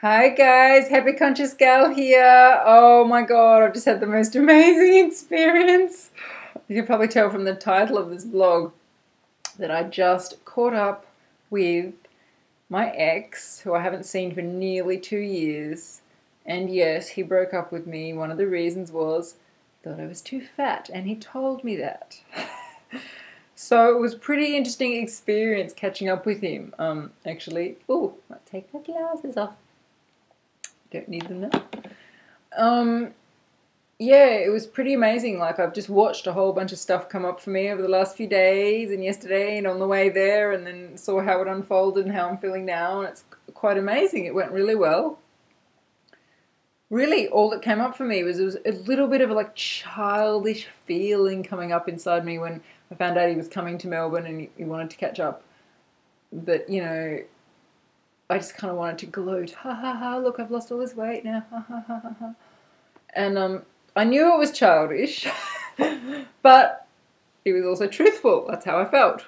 Hi guys, Happy Conscious Gal here. Oh my god, I've just had the most amazing experience. You can probably tell from the title of this vlog that I just caught up with my ex, who I haven't seen for nearly 2 years. And yes, he broke up with me. One of the reasons was that I was too fat, and he told me that. So it was a pretty interesting experience catching up with him. Actually, oh, I'll take my glasses off. Don't need them now. Yeah, it was pretty amazing. Like, I've just watched a whole bunch of stuff come up for me over the last few days and yesterday and on the way there, and then saw how it unfolded and how I'm feeling now, and it's quite amazing. It went really well. Really, all that came up for me was there was a little bit of a like childish feeling coming up inside me when I found out he was coming to Melbourne and he wanted to catch up. But, you know, I just kind of wanted to gloat. Ha ha ha, look, I've lost all this weight now. Ha ha ha ha ha. And I knew it was childish, but it was also truthful. That's how I felt.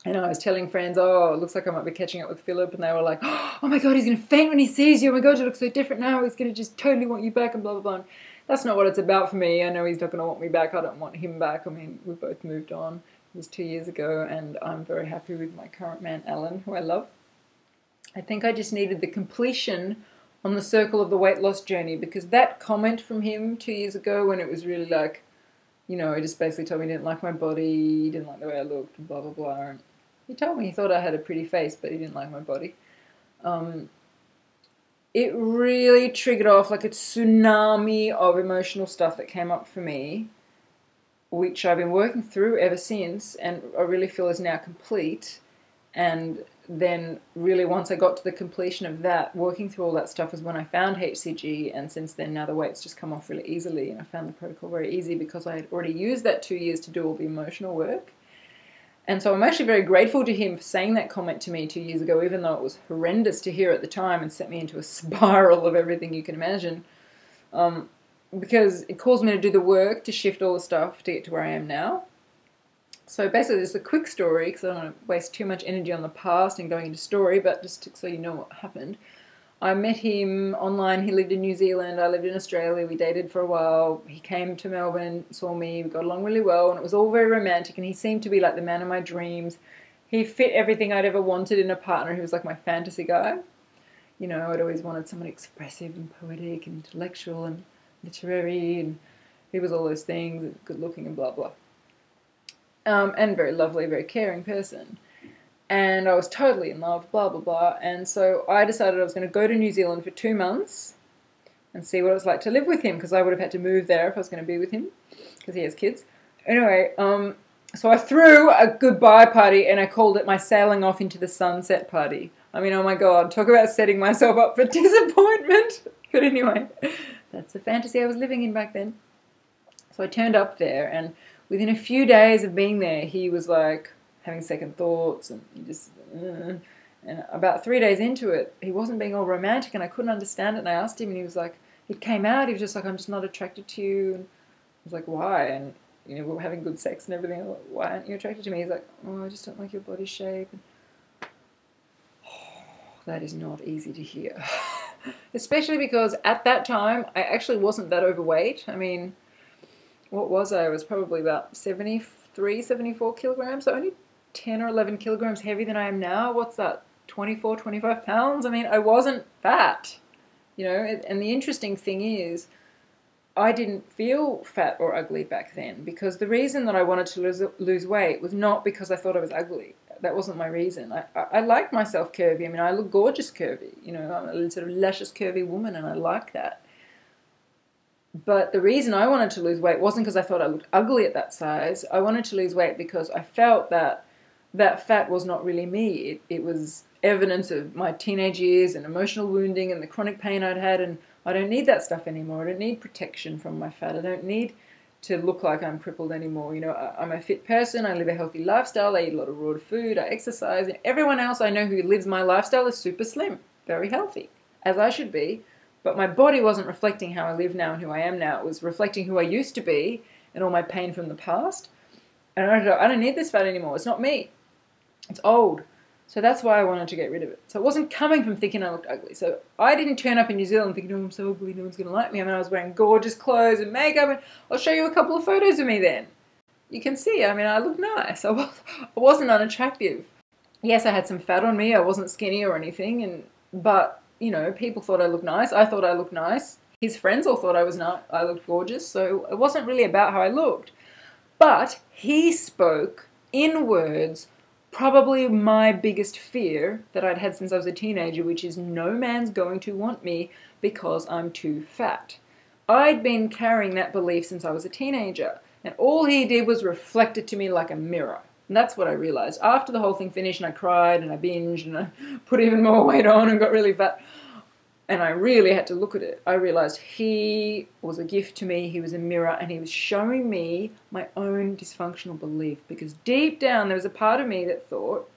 And I was telling friends, oh, it looks like I might be catching up with Philip. And they were like, oh my God, he's going to faint when he sees you. Oh my God, you look so different now. He's going to just totally want you back and blah, blah, blah. And that's not what it's about for me. I know he's not going to want me back. I don't want him back. I mean, we both moved on. It was 2 years ago. And I'm very happy with my current man, Alan, who I love. I think I just needed the completion on the circle of the weight loss journey, because that comment from him 2 years ago, when it was really like, you know, he just basically told me he didn't like my body, he didn't like the way I looked, and blah, blah, blah. And he told me he thought I had a pretty face, but he didn't like my body. It really triggered off like a tsunami of emotional stuff that came up for me, which I've been working through ever since, and I really feel is now complete. And then really once I got to the completion of that, working through all that stuff, is when I found HCG, and since then now the weight's just come off really easily, and I found the protocol very easy because I had already used that 2 years to do all the emotional work. And so I'm actually very grateful to him for saying that comment to me 2 years ago, even though it was horrendous to hear at the time and sent me into a spiral of everything you can imagine, because it caused me to do the work to shift all the stuff to get to where I am now. So basically, just a quick story, because I don't want to waste too much energy on the past and going into story, but just so you know what happened. I met him online. He lived in New Zealand. I lived in Australia. We dated for a while. He came to Melbourne, saw me. We got along really well, and it was all very romantic, and he seemed to be like the man of my dreams. He fit everything I'd ever wanted in a partner. He was like my fantasy guy. You know, I'd always wanted someone expressive and poetic and intellectual and literary, and he was all those things, good looking and blah, blah. And very lovely, very caring person. And I was totally in love, blah, blah, blah. And so I decided I was going to go to New Zealand for 2 months and see what it was like to live with him, because I would have had to move there if I was going to be with him, because he has kids. Anyway, so I threw a goodbye party, and I called it my sailing off into the sunset party. I mean, oh my God, talk about setting myself up for disappointment. But anyway, that's the fantasy I was living in back then. So I turned up there, and within a few days of being there, he was like having second thoughts, and he just, and about 3 days into it, he wasn't being all romantic, and I couldn't understand it. And I asked him, and he was like, it came out, he was just like, I'm just not attracted to you. And I was like, why? And, you know, we were having good sex and everything. I was like, why aren't you attracted to me? He's like, oh, I just don't like your body shape. And, oh, that is not easy to hear. Especially because at that time, I actually wasn't that overweight. I mean, what was I? I was probably about 73, 74 kilograms, so only 10 or 11 kilograms heavier than I am now. What's that, 24, 25 pounds? I mean, I wasn't fat, you know. And the interesting thing is, I didn't feel fat or ugly back then, because the reason that I wanted to lose weight was not because I thought I was ugly. That wasn't my reason. I like myself curvy. I mean, I look gorgeous curvy. You know, I'm a sort of luscious curvy woman, and I like that. But the reason I wanted to lose weight wasn't because I thought I looked ugly at that size. I wanted to lose weight because I felt that that fat was not really me. It was evidence of my teenage years and emotional wounding and the chronic pain I'd had, and I don't need that stuff anymore. I don't need protection from my fat. I don't need to look like I'm crippled anymore. You know, I'm a fit person. I live a healthy lifestyle. I eat a lot of raw food. I exercise. And everyone else I know who lives my lifestyle is super slim, very healthy, as I should be. But my body wasn't reflecting how I live now and who I am now. It was reflecting who I used to be and all my pain from the past. And I don't need this fat anymore. It's not me. It's old. So that's why I wanted to get rid of it. So it wasn't coming from thinking I looked ugly. So I didn't turn up in New Zealand thinking, oh, I'm so ugly, no one's going to like me. I mean, I was wearing gorgeous clothes and makeup, and I'll show you a couple of photos of me then. You can see, I mean, I look nice. I wasn't unattractive. Yes, I had some fat on me. I wasn't skinny or anything, but, you know, people thought I looked nice. I thought I looked nice. His friends all thought I looked gorgeous, so it wasn't really about how I looked. But he spoke in words probably my biggest fear that I'd had since I was a teenager, which is no man's going to want me because I'm too fat. I'd been carrying that belief since I was a teenager, and all he did was reflect it to me like a mirror. And that's what I realized. After the whole thing finished and I cried and I binged and I put even more weight on and got really fat, and I really had to look at it, I realized he was a gift to me, he was a mirror, and he was showing me my own dysfunctional belief. Because deep down there was a part of me that thought,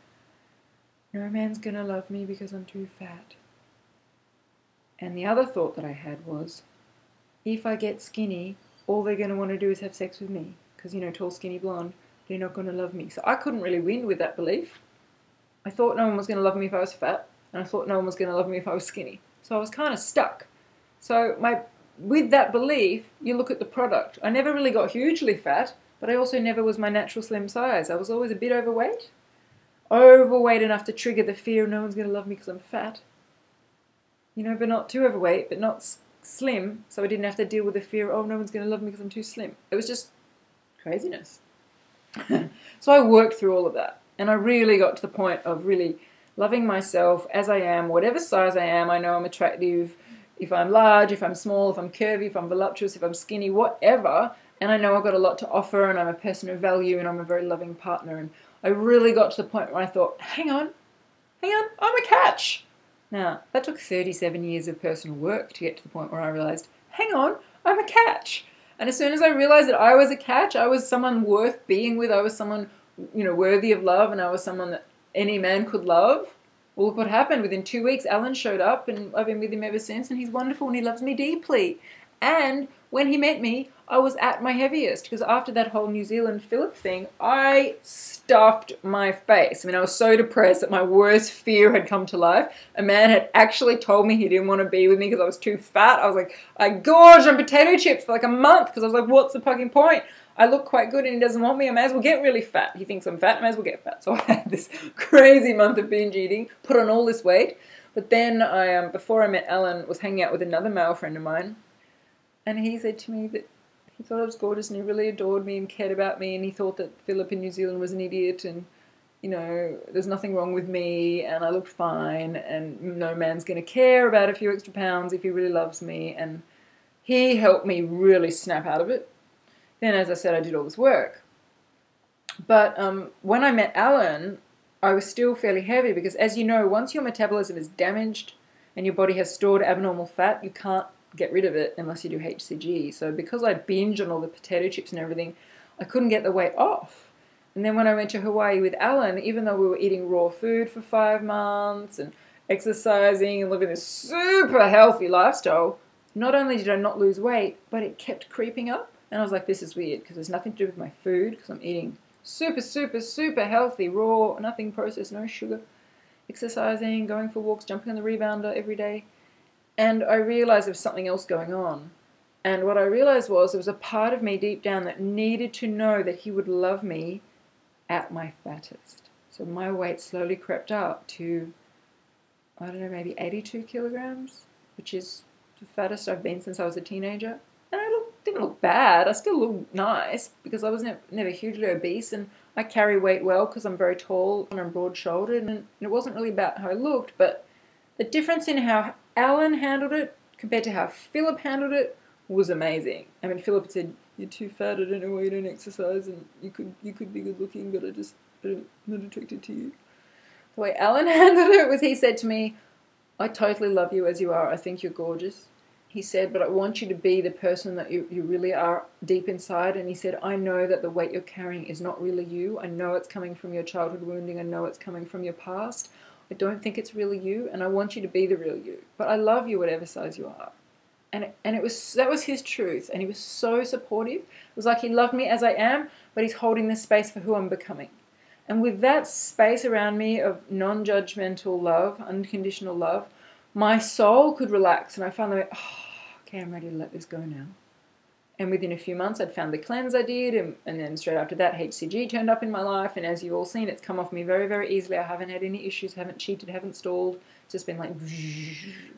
no man's going to love me because I'm too fat. And the other thought that I had was, if I get skinny, all they're going to want to do is have sex with me. Because, you know, tall, skinny, blonde, they're not going to love me. So I couldn't really win with that belief. I thought no one was going to love me if I was fat, and I thought no one was going to love me if I was skinny. So I was kind of stuck. So with that belief, you look at the product. I never really got hugely fat, but I also never was my natural slim size. I was always a bit overweight. Overweight enough to trigger the fear no one's going to love me because I'm fat. You know, but not too overweight, but not slim, so I didn't have to deal with the fear, oh, no one's going to love me because I'm too slim. It was just craziness. So I worked through all of that, and I really got to the point of really loving myself as I am, whatever size I am. I know I'm attractive if I'm large, if I'm small, if I'm curvy, if I'm voluptuous, if I'm skinny, whatever. And I know I've got a lot to offer, and I'm a person of value, and I'm a very loving partner. And I really got to the point where I thought, hang on, I'm a catch. Now, that took 37 years of personal work to get to the point where I realized, hang on, I'm a catch. And as soon as I realized that I was a catch, I was someone worth being with, I was someone, you know, worthy of love, and I was someone that any man could love. Well, look what happened. Within 2 weeks, Alan showed up, and I've been with him ever since, and he's wonderful, and he loves me deeply. And when he met me, I was at my heaviest, because after that whole New Zealand Philip thing, I stuffed my face. I mean, I was so depressed that my worst fear had come to life. A man had actually told me he didn't want to be with me because I was too fat. I was like, I gorged on potato chips for like a month, because I was like, what's the fucking point? I look quite good and he doesn't want me. I may as well get really fat. He thinks I'm fat, I may as well get fat. So I had this crazy month of binge eating, put on all this weight. But then I, before I met Alan, was hanging out with another male friend of mine. And he said to me that he thought I was gorgeous and he really adored me and cared about me, and he thought that Philip in New Zealand was an idiot, and, you know, there's nothing wrong with me and I looked fine, and no man's going to care about a few extra pounds if he really loves me. And he helped me really snap out of it. Then, as I said, I did all this work. But when I met Alan, I was still fairly heavy because, as you know, once your metabolism is damaged and your body has stored abnormal fat, you can't get rid of it unless you do HCG. So because I binged on all the potato chips and everything, I couldn't get the weight off. And then when I went to Hawaii with Alan, even though we were eating raw food for 5 months and exercising and living this super healthy lifestyle, not only did I not lose weight, but it kept creeping up. And I was like, this is weird, because there's nothing to do with my food, because I'm eating super, super, super healthy, raw, nothing processed, no sugar, exercising, going for walks, jumping on the rebounder every day. And I realized there was something else going on. And what I realized was there was a part of me deep down that needed to know that he would love me at my fattest. So my weight slowly crept up to, I don't know, maybe 82 kilograms, which is the fattest I've been since I was a teenager. And I didn't look bad. I still look nice because I was never hugely obese, and I carry weight well because I'm very tall and I'm broad-shouldered, and it wasn't really about how I looked, but the difference in how Alan handled it compared to how Philip handled it was amazing. I mean, Philip said, you're too fat, I don't know why you don't exercise, and you could be good looking, but I'm not attracted to you. The way Alan handled it was, he said to me, I totally love you as you are. I think you're gorgeous. He said, but I want you to be the person that you really are deep inside. And he said, I know that the weight you're carrying is not really you. I know it's coming from your childhood wounding. I know it's coming from your past. I don't think it's really you, and I want you to be the real you. But I love you whatever size you are. And that was his truth, and he was so supportive. It was like he loved me as I am, but he's holding this space for who I'm becoming. And with that space around me of non-judgmental love, unconditional love, my soul could relax, and I found that, oh, okay, I'm ready to let this go now. And within a few months, I'd found the cleanse I did, and then straight after that, HCG turned up in my life, and as you've all seen, it's come off me very, very easily. I haven't had any issues, haven't cheated, haven't stalled. It's just been like,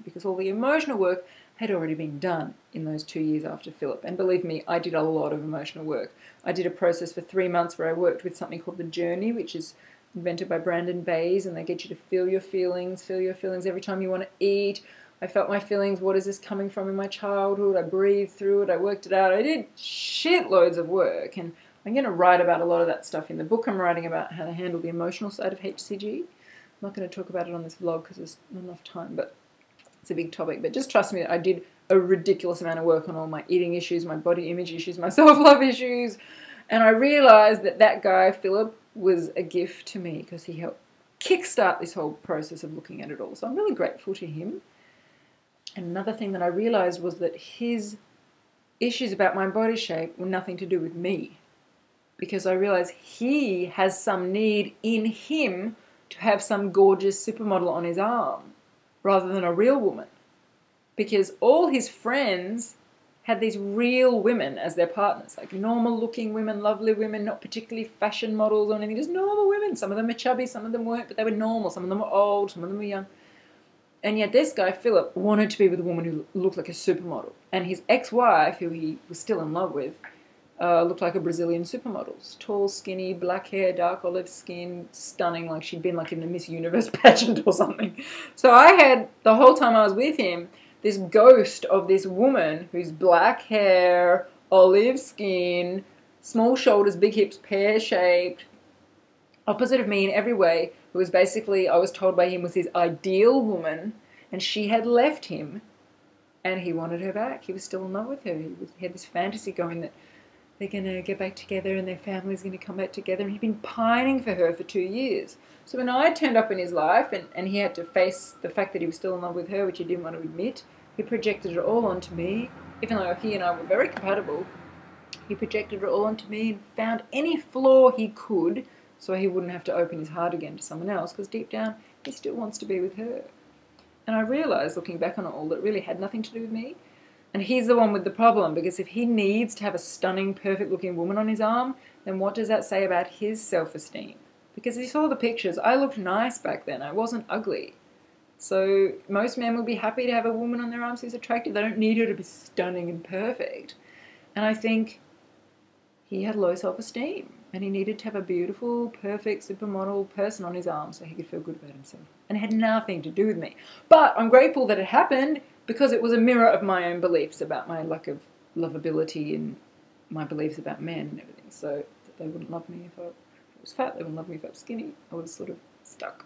because all the emotional work had already been done in those 2 years after Philip. And believe me, I did a lot of emotional work. I did a process for 3 months where I worked with something called The Journey, which is invented by Brandon Bays, and they get you to feel your feelings every time you want to eat. I felt my feelings. What is this coming from in my childhood? I breathed through it. I worked it out. I did shitloads of work. And I'm going to write about a lot of that stuff in the book I'm writing about how to handle the emotional side of HCG. I'm not going to talk about it on this vlog because there's not enough time, but it's a big topic. But just trust me that I did a ridiculous amount of work on all my eating issues, my body image issues, my self-love issues. And I realized that that guy, Philip, was a gift to me because he helped kickstart this whole process of looking at it all. So I'm really grateful to him. And another thing that I realized was that his issues about my body shape were nothing to do with me, because I realized he has some need in him to have some gorgeous supermodel on his arm rather than a real woman, because all his friends had these real women as their partners, like normal looking women, lovely women, not particularly fashion models or anything, just normal women. Some of them are chubby, some of them weren't, but they were normal. Some of them were old, some of them were young. And yet this guy, Philip, wanted to be with a woman who looked like a supermodel. And his ex-wife, who he was still in love with, looked like a Brazilian supermodel. Tall, skinny, black hair, dark olive skin, stunning, like she'd been like in the Miss Universe pageant or something. So I had, the whole time I was with him, this ghost of this woman who's black hair, olive skin, small shoulders, big hips, pear-shaped, opposite of me in every way, who was basically, I was told by him, was his ideal woman, and she had left him, and he wanted her back. He was still in love with her. He had this fantasy going that they're going to get back together and their family's going to come back together, and he'd been pining for her for 2 years. So when I turned up in his life, and he had to face the fact that he was still in love with her, which he didn't want to admit, he projected it all onto me. Even though he and I were very compatible, he projected it all onto me and found any flaw he could so he wouldn't have to open his heart again to someone else, because deep down he still wants to be with her. And I realised, looking back on it all, that it really had nothing to do with me. And he's the one with the problem, because if he needs to have a stunning, perfect-looking woman on his arm, then what does that say about his self-esteem? Because if you saw the pictures, I looked nice back then. I wasn't ugly. So most men will be happy to have a woman on their arms who's attractive. They don't need her to be stunning and perfect. And I think he had low self-esteem, and he needed to have a beautiful, perfect, supermodel person on his arm so he could feel good about himself. And it had nothing to do with me. But I'm grateful that it happened, because it was a mirror of my own beliefs about my lack of lovability and my beliefs about men and everything. So that they wouldn't love me if I was fat, they wouldn't love me if I was skinny. I was sort of stuck.